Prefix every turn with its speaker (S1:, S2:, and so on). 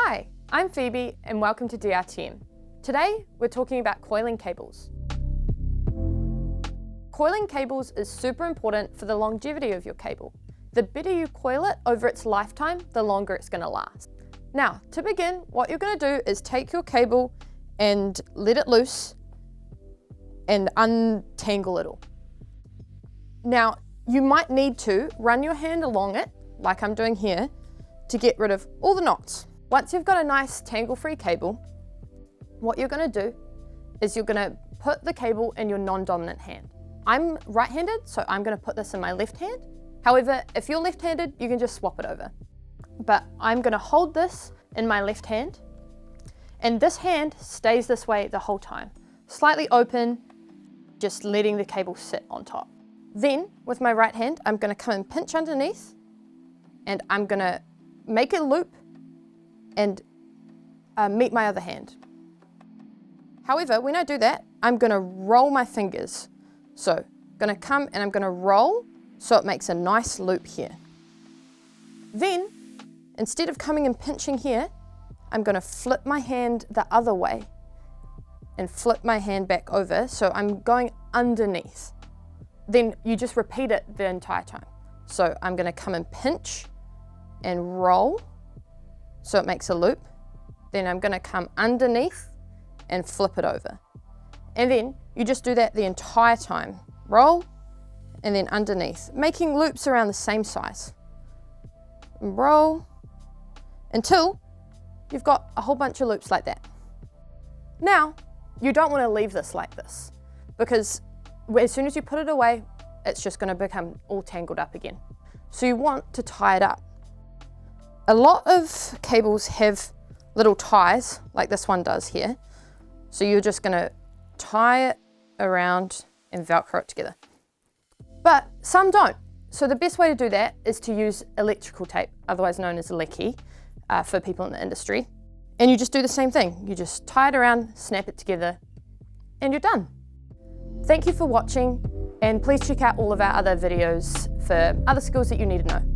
S1: Hi, I'm Phoebe and welcome to DRTM. Today we're talking about coiling cables. Coiling cables is super important for the longevity of your cable. The better you coil it over its lifetime, the longer it's going to last. Now, to begin, what you're going to do is take your cable and let it loose and untangle it all. Now, you might need to run your hand along it, like I'm doing here, to get rid of all the knots. Once you've got a nice tangle-free cable, what you're going to do is you're going to put the cable in your non-dominant hand. I'm right-handed, so I'm going to put this in my left hand. However, if you're left-handed, you can just swap it over. But I'm going to hold this in my left hand, and this hand stays this way the whole time. Slightly open, just letting the cable sit on top. Then, with my right hand, I'm going to come and pinch underneath, and I'm going to make a loop and meet my other hand. However, when I do that, I'm going to roll my fingers. So, I'm going to come and I'm going to roll so it makes a nice loop here. Then, instead of coming and pinching here, I'm going to flip my hand the other way and flip my hand back over, so I'm going underneath. Then you just repeat it the entire time. So I'm going to come and pinch and roll so it makes a loop. Then I'm going to come underneath and flip it over. And then you just do that the entire time. Roll and then underneath, making loops around the same size. Roll until you've got a whole bunch of loops like that. Now, you don't want to leave this like this, because as soon as you put it away, it's just going to become all tangled up again. So you want to tie it up. A lot of cables have little ties, like this one does here. So you're just going to tie it around and Velcro it together. But some don't. So the best way to do that is to use electrical tape, otherwise known as lecky, for people in the industry. And you just do the same thing. You just tie it around, snap it together, and you're done. Thank you for watching, and please check out all of our other videos for other skills that you need to know.